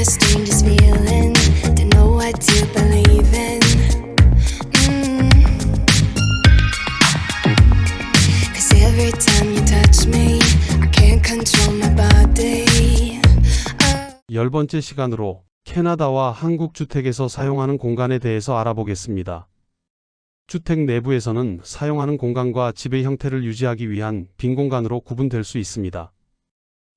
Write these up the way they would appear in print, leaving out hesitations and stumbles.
the strangest feeling to know what to believe in. Cause every time you touch me, I can't control my body. 10번째 시간으로 캐나다와 한국 주택에서 사용하는 공간에 대해서 알아보겠습니다. 주택 내부에서는 사용하는 공간과 집의 형태를 유지하기 위한 빈 공간으로 구분될 수 있습니다.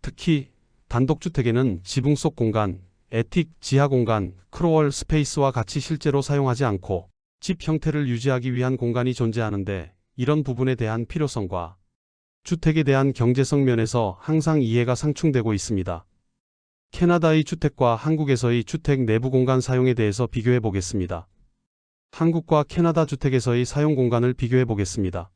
특히 단독주택에는 지붕 속 공간, 애틱, 지하 공간, 크로월 스페이스와 같이 실제로 사용하지 않고 집 형태를 유지하기 위한 공간이 존재하는데, 이런 부분에 대한 필요성과 주택에 대한 경제성 면에서 항상 이해가 상충되고 있습니다. 캐나다의 주택과 한국에서의 주택 내부 공간 사용에 대해서 비교해 보겠습니다. 한국과 캐나다 주택에서의 사용 공간을 비교해 보겠습니다.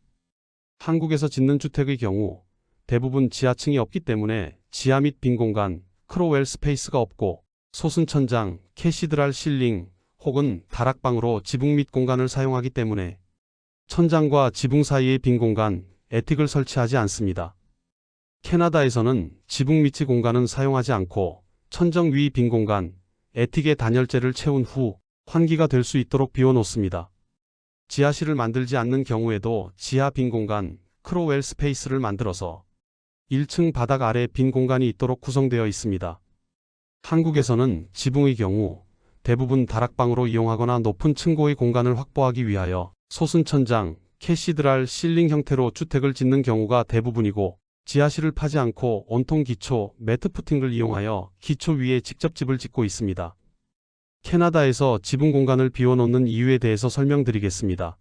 한국에서 짓는 주택의 경우 대부분 지하층이 없기 때문에 지하 및 빈 공간, 크로웰 스페이스가 없고 솟은 천장, 캐시드랄 실링 혹은 다락방으로 지붕 및 공간을 사용하기 때문에 천장과 지붕 사이의 빈 공간, 애틱을 설치하지 않습니다. 캐나다에서는 지붕 밑의 공간은 사용하지 않고 천정 위 빈 공간, 애틱에 단열재를 채운 후 환기가 될 수 있도록 비워놓습니다. 지하실을 만들지 않는 경우에도 지하 빈 공간, 크로웰 스페이스를 만들어서 1층 바닥 아래 빈 공간이 있도록 구성되어 있습니다. 한국에서는 지붕의 경우 대부분 다락방으로 이용하거나 높은 층고의 공간을 확보하기 위하여 솟은 천장, 캐시드랄 실링 형태로 주택을 짓는 경우가 대부분이고, 지하실을 파지 않고 온통 기초, 매트 푸팅을 이용하여 기초 위에 직접 집을 짓고 있습니다. 캐나다에서 지붕 공간을 비워놓는 이유에 대해서 설명드리겠습니다.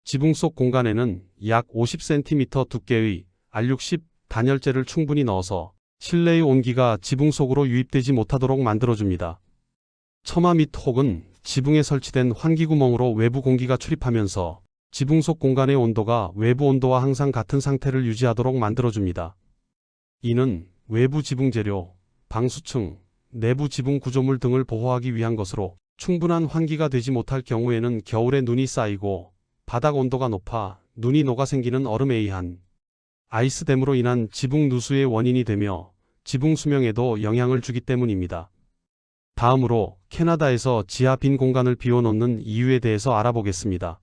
지붕 속 공간에는 약 50cm 두께의 R60 단열재를 충분히 넣어서 실내의 온기가 지붕 속으로 유입되지 못하도록 만들어줍니다. 처마 및 혹은 지붕에 설치된 환기구멍으로 외부 공기가 출입하면서 지붕 속 공간의 온도가 외부 온도와 항상 같은 상태를 유지하도록 만들어줍니다. 이는 외부 지붕 재료, 방수층, 내부 지붕 구조물 등을 보호하기 위한 것으로, 충분한 환기가 되지 못할 경우에는 겨울에 눈이 쌓이고 바닥 온도가 높아 눈이 녹아 생기는 얼음에 의한 아이스댐으로 인한 지붕 누수의 원인이 되며 지붕 수명에도 영향을 주기 때문입니다. 다음으로 캐나다에서 지하 빈 공간을 비워놓는 이유에 대해서 알아보겠습니다.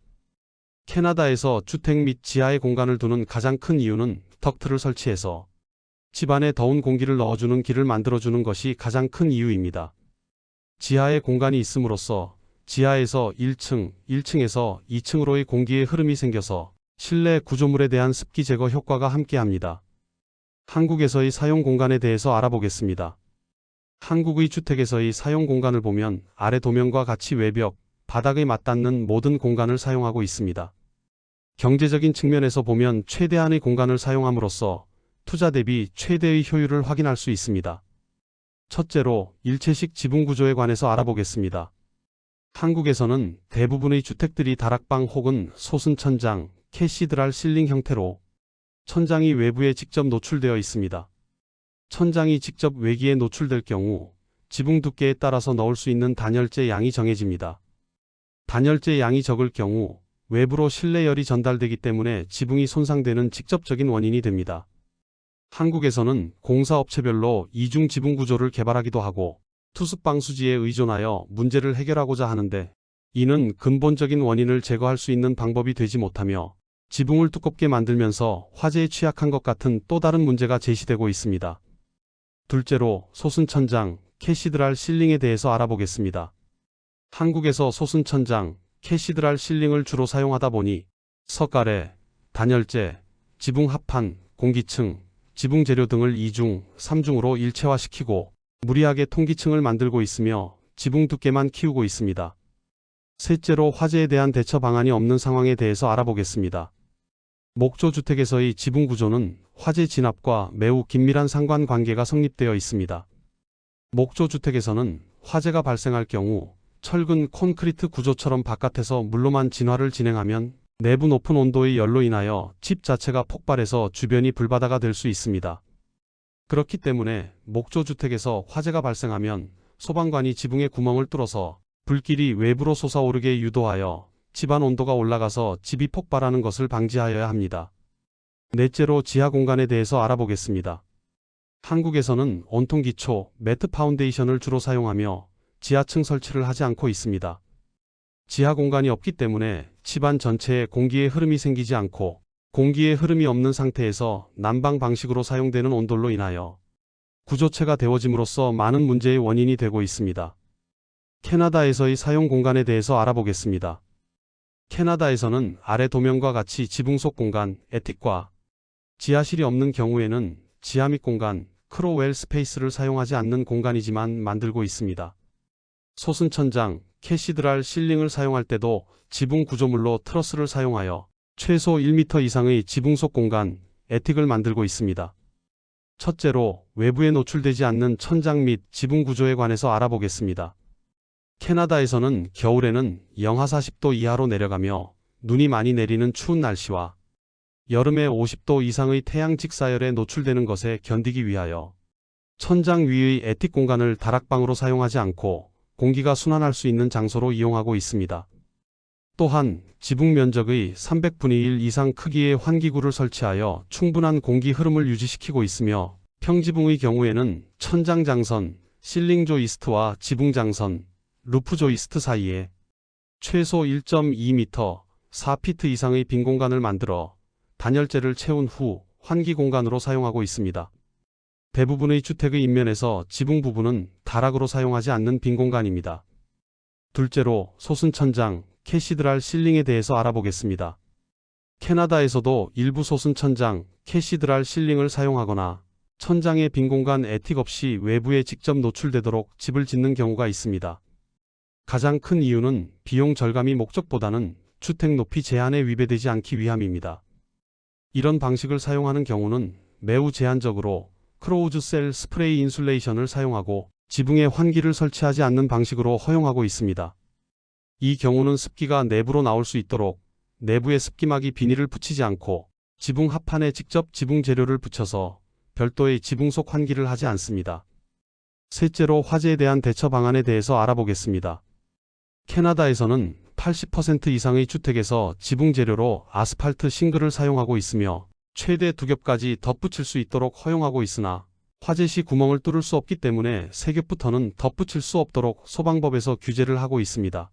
캐나다에서 주택 및 지하에 공간을 두는 가장 큰 이유는 덕트를 설치해서 집 안에 더운 공기를 넣어주는 길을 만들어주는 것이 가장 큰 이유입니다. 지하에 공간이 있음으로써 지하에서 1층, 1층에서 2층으로의 공기의 흐름이 생겨서 실내 구조물에 대한 습기 제거 효과가 함께합니다. 한국에서의 사용 공간에 대해서 알아보겠습니다. 한국의 주택에서의 사용 공간을 보면 아래 도면과 같이 외벽, 바닥에 맞닿는 모든 공간을 사용하고 있습니다. 경제적인 측면에서 보면 최대한의 공간을 사용함으로써 투자 대비 최대의 효율을 확인할 수 있습니다. 첫째로 일체식 지붕 구조에 관해서 알아보겠습니다. 한국에서는 대부분의 주택들이 다락방 혹은 솟은 천장, 캐시드랄 실링 형태로 천장이 외부에 직접 노출되어 있습니다. 천장이 직접 외기에 노출될 경우 지붕 두께에 따라서 넣을 수 있는 단열재 양이 정해집니다. 단열재 양이 적을 경우 외부로 실내열이 전달되기 때문에 지붕이 손상되는 직접적인 원인이 됩니다. 한국에서는 공사업체별로 이중 지붕 구조를 개발하기도 하고 투습 방수지에 의존하여 문제를 해결하고자 하는데, 이는 근본적인 원인을 제거할 수 있는 방법이 되지 못하며 지붕을 두껍게 만들면서 화재에 취약한 것 같은 또 다른 문제가 제시되고 있습니다. 둘째로 솟은 천장, 캐시드랄 실링에 대해서 알아보겠습니다. 한국에서 솟은 천장, 캐시드랄 실링을 주로 사용하다 보니 석가래, 단열재, 지붕 합판, 공기층, 지붕 재료 등을 2중, 3중으로 일체화시키고 무리하게 통기층을 만들고 있으며 지붕 두께만 키우고 있습니다. 셋째로 화재에 대한 대처 방안이 없는 상황에 대해서 알아보겠습니다. 목조주택에서의 지붕 구조는 화재 진압과 매우 긴밀한 상관관계가 성립되어 있습니다. 목조주택에서는 화재가 발생할 경우 철근 콘크리트 구조처럼 바깥에서 물로만 진화를 진행하면 내부 높은 온도의 열로 인하여 집 자체가 폭발해서 주변이 불바다가 될 수 있습니다. 그렇기 때문에 목조주택에서 화재가 발생하면 소방관이 지붕에 구멍을 뚫어서 불길이 외부로 솟아오르게 유도하여 집안 온도가 올라가서 집이 폭발하는 것을 방지하여야 합니다. 넷째로 지하 공간에 대해서 알아보겠습니다. 한국에서는 온통 기초, 매트 파운데이션을 주로 사용하며 지하층 설치를 하지 않고 있습니다. 지하 공간이 없기 때문에 집안 전체에 공기의 흐름이 생기지 않고 공기의 흐름이 없는 상태에서 난방 방식으로 사용되는 온돌로 인하여 구조체가 데워짐으로써 많은 문제의 원인이 되고 있습니다. 캐나다에서의 사용 공간에 대해서 알아보겠습니다. 캐나다에서는 아래 도면과 같이 지붕 속 공간, 애틱과 지하실이 없는 경우에는 지하 및 공간, 크로웰 스페이스를 사용하지 않는 공간이지만 만들고 있습니다. 솟은 천장, 캐시드랄 실링을 사용할 때도 지붕 구조물로 트러스를 사용하여 최소 1m 이상의 지붕 속 공간, 애틱을 만들고 있습니다. 첫째로 외부에 노출되지 않는 천장 및 지붕 구조에 관해서 알아보겠습니다. 캐나다에서는 겨울에는 영하 40도 이하로 내려가며 눈이 많이 내리는 추운 날씨와 여름에 50도 이상의 태양 직사열에 노출되는 것에 견디기 위하여 천장 위의 애틱 공간을 다락방으로 사용하지 않고 공기가 순환할 수 있는 장소로 이용하고 있습니다. 또한 지붕 면적의 300분의 1 이상 크기의 환기구를 설치하여 충분한 공기 흐름을 유지시키고 있으며 평지붕의 경우에는 천장 장선, 실링 조이스트와 지붕 장선, 루프 조이스트 사이에 최소 1.2m, 4피트 이상의 빈 공간을 만들어 단열재를 채운 후 환기 공간으로 사용하고 있습니다. 대부분의 주택의 인면에서 지붕 부분은 다락으로 사용하지 않는 빈 공간입니다. 둘째로 솟은 천장, 캐시드랄 실링에 대해서 알아보겠습니다. 캐나다에서도 일부 솟은 천장, 캐시드랄 실링을 사용하거나 천장의 빈 공간 애틱 없이 외부에 직접 노출되도록 집을 짓는 경우가 있습니다. 가장 큰 이유는 비용 절감이 목적보다는 주택 높이 제한에 위배되지 않기 위함입니다. 이런 방식을 사용하는 경우는 매우 제한적으로 크로우즈 셀 스프레이 인슐레이션을 사용하고 지붕에 환기를 설치하지 않는 방식으로 허용하고 있습니다. 이 경우는 습기가 내부로 나올 수 있도록 내부에 습기막이 비닐을 붙이지 않고 지붕 합판에 직접 지붕 재료를 붙여서 별도의 지붕 속 환기를 하지 않습니다. 셋째로 화재에 대한 대처 방안에 대해서 알아보겠습니다. 캐나다에서는 80% 이상의 주택에서 지붕 재료로 아스팔트 싱글을 사용하고 있으며 최대 2겹까지 덧붙일 수 있도록 허용하고 있으나 화재 시 구멍을 뚫을 수 없기 때문에 3겹부터는 덧붙일 수 없도록 소방법에서 규제를 하고 있습니다.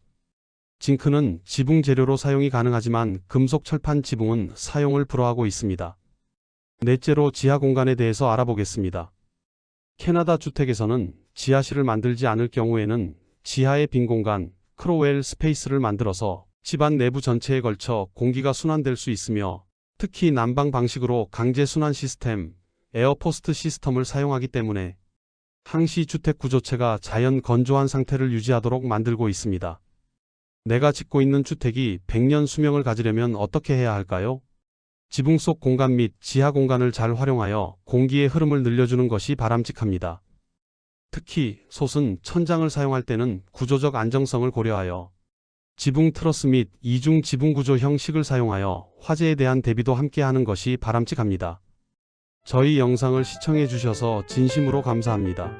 징크는 지붕 재료로 사용이 가능하지만 금속 철판 지붕은 사용을 불허하고 있습니다. 넷째로 지하 공간에 대해서 알아보겠습니다. 캐나다 주택에서는 지하실을 만들지 않을 경우에는 지하의 빈 공간, 크로웰 스페이스를 만들어서 집안 내부 전체에 걸쳐 공기가 순환될 수 있으며 특히 난방 방식으로 강제 순환 시스템, 에어포스트 시스템을 사용하기 때문에 항시 주택 구조체가 자연 건조한 상태를 유지하도록 만들고 있습니다. 내가 짓고 있는 주택이 100년 수명을 가지려면 어떻게 해야 할까요? 지붕 속 공간 및 지하 공간을 잘 활용하여 공기의 흐름을 늘려주는 것이 바람직합니다. 특히 솟은 천장을 사용할 때는 구조적 안정성을 고려하여 지붕 트러스 및 이중 지붕 구조 형식을 사용하여 화재에 대한 대비도 함께 하는 것이 바람직합니다. 저희 영상을 시청해 주셔서 진심으로 감사합니다.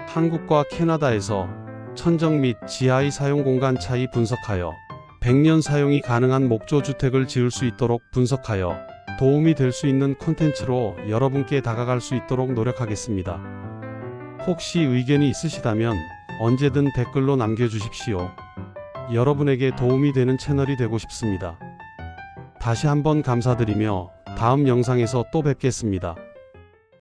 한국과 캐나다에서 천정 및 지하의 사용 공간 차이 분석하여 100년 사용이 가능한 목조 주택을 지을 수 있도록 분석하여 도움이 될 수 있는 콘텐츠로 여러분께 다가갈 수 있도록 노력하겠습니다. 혹시 의견이 있으시다면 언제든 댓글로 남겨주십시오. 여러분에게 도움이 되는 채널이 되고 싶습니다. 다시 한번 감사드리며 다음 영상에서 또 뵙겠습니다.